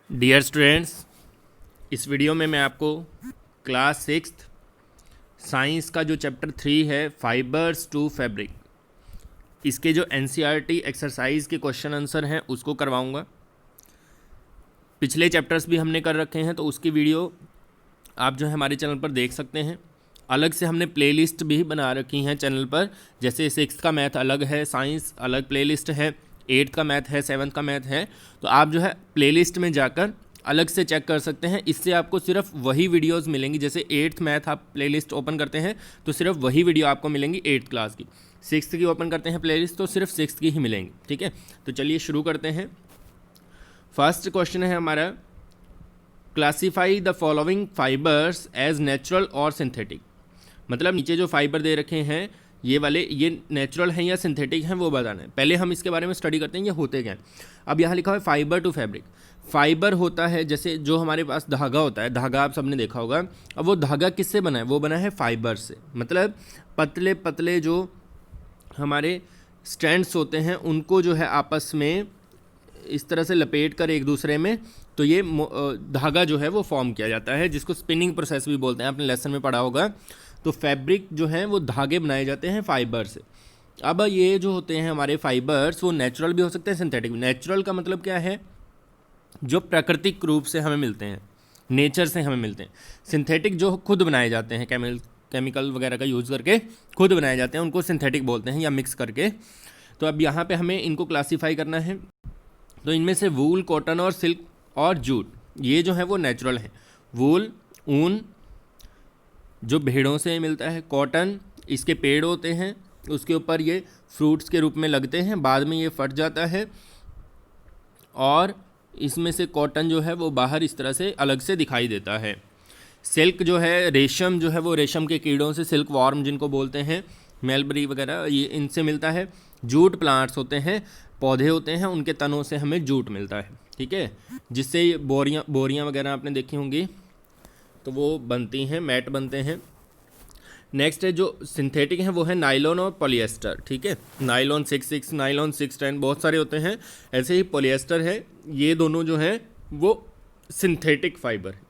Dear students, इस video में मैं आपको क्लास सिक्स्थ साइंस का जो चैप्टर 3 है फाइबर्स टू फैब्रिक, इसके जो एनसीईआरटी एक्सरसाइज के क्वेश्चन आंसर हैं उसको करवाऊंगा। पिछले चैप्टर्स भी हमने कर रखे हैं, तो उसकी वीडियो आप जो है हमारे चैनल पर देख सकते हैं। अलग से हमने प्लेलिस्ट भी बना रखी हैं चैनल पर, जैसे सिक्स्थ का मैथ अलग है, साइंस अलग प्लेलिस्ट है, एट्थ का मैथ है, सेवन्थ का मैथ है। तो आप जो है प्लेलिस्ट में जाकर अलग से चेक कर सकते हैं। इससे आपको सिर्फ वही वीडियोस मिलेंगी। जैसे एट्थ मैथ आप प्लेलिस्ट ओपन करते हैं तो सिर्फ वही वीडियो आपको मिलेंगी एट्थ क्लास की। सिक्स्थ की ओपन करते हैं प्लेलिस्ट तो सिर्फ सिक्स्थ की ही मिलेंगी। ठीक है, तो चलिए शुरू करते हैं। फर्स्ट क्वेश्चन है हमारा, classify the following fibres as natural और सिंथेटिक। मतलब नीचे जो फाइबर दे रखे हैं ये वाले, ये नेचुरल हैं या सिंथेटिक हैं वो बताना है। पहले हम इसके बारे में स्टडी करते हैं ये होते क्या हैं। अब यहाँ लिखा है फाइबर टू फैब्रिक। फाइबर होता है जैसे जो हमारे पास धागा होता है, धागा आप सबने देखा होगा। अब वो धागा किससे बना है? वो बना है फाइबर से। मतलब पतले पतले जो हमारे स्ट्रैंड्स होते हैं उनको जो है आपस में इस तरह से लपेट कर एक दूसरे में, तो ये धागा जो है वो फॉर्म किया जाता है, जिसको स्पिनिंग प्रोसेस भी बोलते हैं। आपने लेसन में पढ़ा होगा। तो फैब्रिक जो है वो धागे बनाए जाते हैं फाइबर से। अब ये जो होते हैं हमारे फाइबर्स वो नेचुरल भी हो सकते हैं, सिंथेटिक भी। नेचुरल का मतलब क्या है? जो प्राकृतिक रूप से हमें मिलते हैं, नेचर से हमें मिलते हैं। सिंथेटिक जो खुद बनाए जाते हैं, केमिकल वगैरह का यूज़ करके खुद बनाए जाते हैं, उनको सिंथेटिक बोलते हैं, या मिक्स करके। तो अब यहाँ पे हमें इनको क्लासीफाई करना है। तो इनमें से वूल, कॉटन और सिल्क और जूट, ये जो है वो नेचुरल है। वूल ऊन जो भेड़ों से मिलता है, कॉटन इसके पेड़ होते हैं, उसके ऊपर ये फ्रूट्स के रूप में लगते हैं, बाद में ये फट जाता है और इसमें से कॉटन जो है वो बाहर इस तरह से अलग से दिखाई देता है। सिल्क जो है, रेशम जो है वो रेशम के कीड़ों से, सिल्क वॉर्म जिनको बोलते हैं, मेलबरी वगैरह, ये इनसे मिलता है। जूट प्लांट्स होते हैं, पौधे होते हैं, उनके तनों से हमें जूट मिलता है। ठीक है, जिससे ये बोरियां वगैरह आपने देखी होंगी तो वो बनती हैं, मैट बनते हैं। नेक्स्ट है जो सिंथेटिक है वो है नाइलॉन और पॉलिएस्टर। ठीक है, नाइलॉन 6 नाइलॉन 610 बहुत सारे होते हैं। ऐसे ही पॉलिएस्टर है, ये दोनों जो हैं वो सिंथेटिक फाइबर है।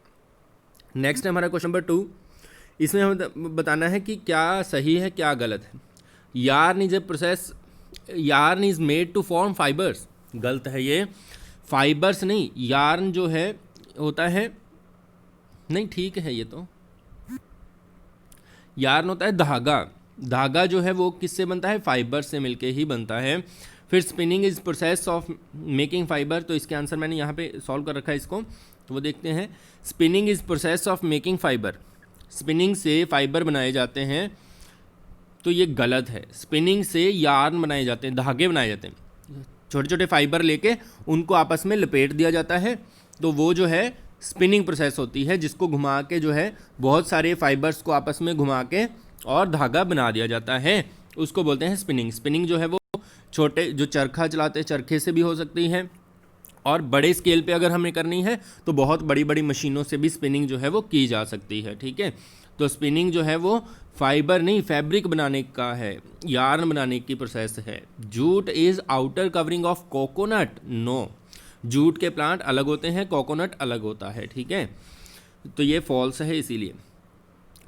नेक्स्ट है हमारा क्वेश्चन नंबर 2। इसमें हमें बताना है कि क्या सही है क्या गलत है। Yarn is a process, yarn is made to form fibres. गलत है ये, फाइबर्स नहीं, यार्न जो है होता है, नहीं ठीक है ये तो, यार्न होता है धागा। धागा जो है वो किससे बनता है? फाइबर से मिलके ही बनता है। फिर spinning is process of making fibre, तो इसके आंसर मैंने यहाँ पे सॉल्व कर रखा है इसको, तो वो देखते हैं। Spinning is process of making fibre, spinning से फाइबर बनाए जाते हैं, तो ये गलत है। स्पिनिंग से यार्न बनाए जाते हैं, धागे बनाए जाते हैं। छोटे छोटे फाइबर लेके उनको आपस में लपेट दिया जाता है, तो वो जो है स्पिनिंग प्रोसेस होती है, जिसको घुमा के जो है बहुत सारे फाइबर्स को आपस में घुमा के और धागा बना दिया जाता है, उसको बोलते हैं स्पिनिंग। स्पिनिंग जो है वो छोटे जो चरखा चलाते हैं चरखे से भी हो सकती है, और बड़े स्केल पे अगर हमें करनी है तो बहुत बड़ी बड़ी मशीनों से भी स्पिनिंग जो है वो की जा सकती है। ठीक है, तो स्पिनिंग जो है वो फाइबर नहीं फैब्रिक बनाने का है, यार्न बनाने की प्रोसेस है। Jute is outer covering of coconut, no, jute के प्लांट अलग होते हैं, कोकोनट अलग होता है। ठीक है, तो ये फॉल्स है इसीलिए।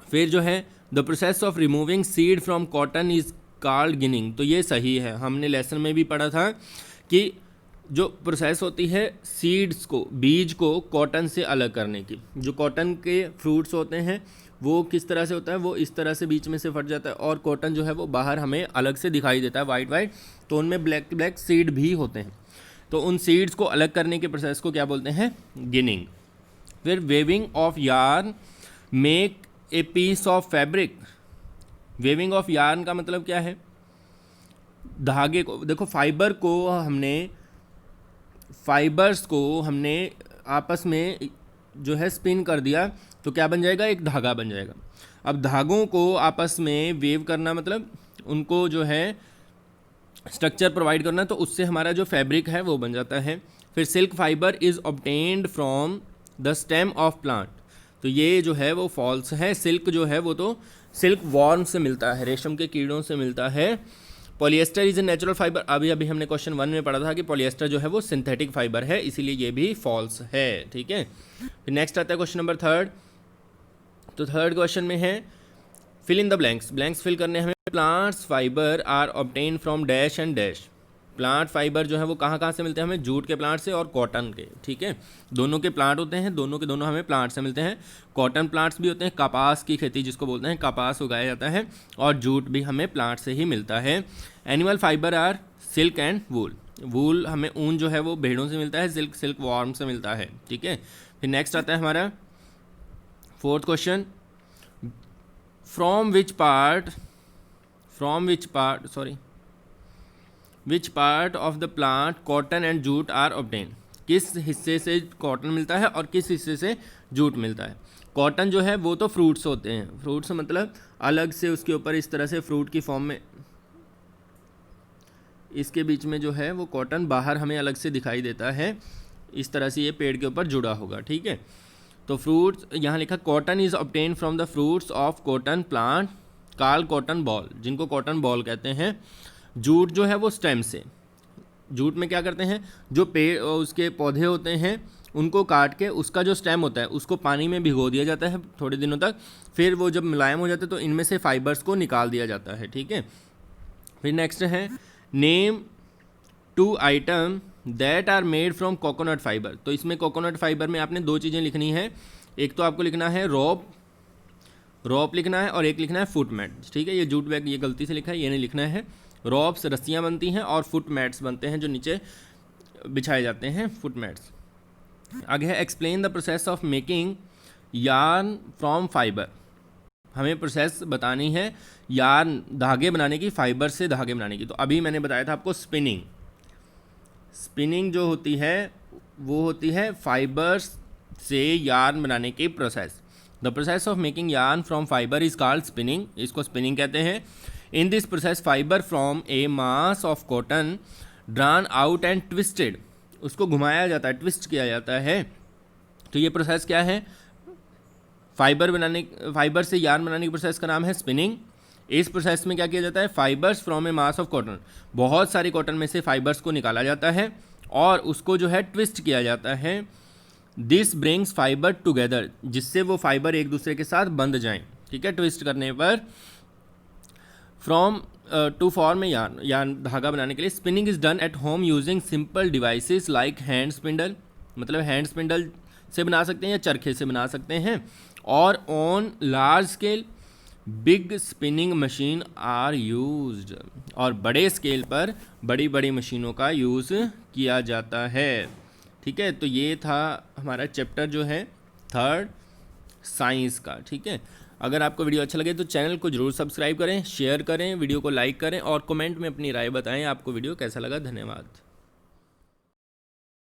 फिर जो है the process of removing seed from cotton is called ginning, तो ये सही है। हमने लेसन में भी पढ़ा था कि जो प्रोसेस होती है सीड्स को, बीज को कॉटन से अलग करने की, जो कॉटन के फ्रूट्स होते हैं वो किस तरह से होता है, वो इस तरह से बीच में से फट जाता है, और कॉटन जो है वो बाहर हमें अलग से दिखाई देता है, वाइट वाइट, तो उनमें ब्लैक ब्लैक सीड भी होते हैं। तो उन सीड्स को अलग करने के प्रोसेस को क्या बोलते हैं? गिनिंग। फिर weaving of yarn make a piece of fabric. Weaving of yarn का मतलब क्या है? धागे को, देखो फाइबर्स को हमने आपस में जो है स्पिन कर दिया, तो क्या बन जाएगा? एक धागा बन जाएगा। अब धागों को आपस में वेव करना मतलब उनको जो है स्ट्रक्चर प्रोवाइड करना, तो उससे हमारा जो फैब्रिक है वो बन जाता है। फिर silk fibre is obtained from the stem of plant, तो ये जो है वो फॉल्स है। सिल्क जो है वो तो सिल्क वॉर्म से मिलता है, रेशम के कीड़ों से मिलता है, polyester is a natural fibre, अभी अभी हमने क्वेश्चन 1 में पढ़ा था कि पॉलिएस्टर जो है वो सिंथेटिक फाइबर है, इसीलिए ये भी फॉल्स है। ठीक है, फिर नेक्स्ट आता है क्वेश्चन नंबर 3। तो थर्ड क्वेश्चन में है fill in the blanks, blanks fill करने हमें। Plants fibre are obtain from dash and dash, plant fibre जो है वो कहाँ कहाँ से मिलते हैं हमें, जूट के प्लांट से और कॉटन के। ठीक है, दोनों के प्लांट होते हैं, दोनों के दोनों हमें प्लांट से मिलते हैं। कॉटन प्लांट्स भी होते हैं, कपास की खेती जिसको बोलते हैं, कपास उगाया जाता है, और जूट भी हमें प्लांट से ही मिलता है। Animal fibre are silk and wool, wool हमें ऊन जो है वो भेड़ों से मिलता है, सिल्क सिल्क वॉर्म से मिलता है। ठीक है, फिर नेक्स्ट आता है हमारा fourth question, which part of the plant cotton and jute are obtain, किस हिस्से से कॉटन मिलता है और किस हिस्से से जूट मिलता है। कॉटन जो है वो तो फ्रूट्स होते हैं, फ्रूट्स मतलब अलग से उसके ऊपर इस तरह से फ्रूट की फॉर्म में, इसके बीच में जो है वो कॉटन बाहर हमें अलग से दिखाई देता है, इस तरह से ये पेड़ के ऊपर जुड़ा होगा। ठीक है, तो फ्रूट्स यहाँ लिखा cotton is obtain from the fruits of cotton plant called cotton ball, जिनको कॉटन बॉल कहते हैं। जूट जो है वो स्टेम से, जूट में क्या करते हैं, जो पेड़ उसके पौधे होते हैं उनको काट के उसका जो स्टेम होता है उसको पानी में भिगो दिया जाता है थोड़े दिनों तक, फिर वो जब मुलायम हो जाते हैं तो इनमें से फाइबर्स को निकाल दिया जाता है। ठीक है, फिर नेक्स्ट है name 2 item that are made from coconut fibre. तो इसमें कोकोनट फाइबर में आपने 2 चीज़ें लिखनी है, एक तो आपको लिखना है रोप लिखना है, और एक लिखना है फुट मैट। ठीक है, ये जूट बैग ये गलती से लिखा है, ये नहीं लिखना है। रोप्स रस्सियाँ बनती हैं और फुट मैट्स बनते हैं जो नीचे बिछाए जाते हैं, फुट मैट्स। आगे है explain the process of making yarn from fibre, हमें प्रोसेस बतानी है यार्न धागे बनाने की, फाइबर से धागे बनाने की। तो अभी मैंने बताया था आपको स्पिनिंग जो होती है वो होती है फाइबर्स से यार्न बनाने की process. The process of making yarn from fibre is called spinning, इसको स्पिनिंग कहते हैं। In this process fibre from A mass of cotton drawn out and twisted, उसको घुमाया जाता है, ट्विस्ट किया जाता है। तो ये प्रोसेस क्या है, फाइबर से यार्न बनाने की प्रोसेस का नाम है स्पिनिंग। इस प्रोसेस में क्या किया जाता है, fibres from A mass of cotton, बहुत सारी कॉटन में से फाइबर्स को निकाला जाता है और उसको जो है ट्विस्ट किया जाता है। दिस ब्रिंग्स फाइबर टुगेदर, जिससे वो फाइबर एक दूसरे के साथ बंध जाएं। ठीक है, ट्विस्ट करने पर from to form a yarn धागा बनाने के लिए। Spinning is done at home using simple devices like hand spindle, मतलब हैंड स्पिंडल से बना सकते हैं या चरखे से बना सकते हैं, और on large scale big spinning machine are used, और बड़े स्केल पर बड़ी बड़ी मशीनों का यूज़ किया जाता है। ठीक है, तो ये था हमारा चैप्टर जो है 3 साइंस का। ठीक है, अगर आपको वीडियो अच्छा लगे तो चैनल को जरूर सब्सक्राइब करें, शेयर करें, वीडियो को लाइक करें और कमेंट में अपनी राय बताएं आपको वीडियो कैसा लगा। धन्यवाद।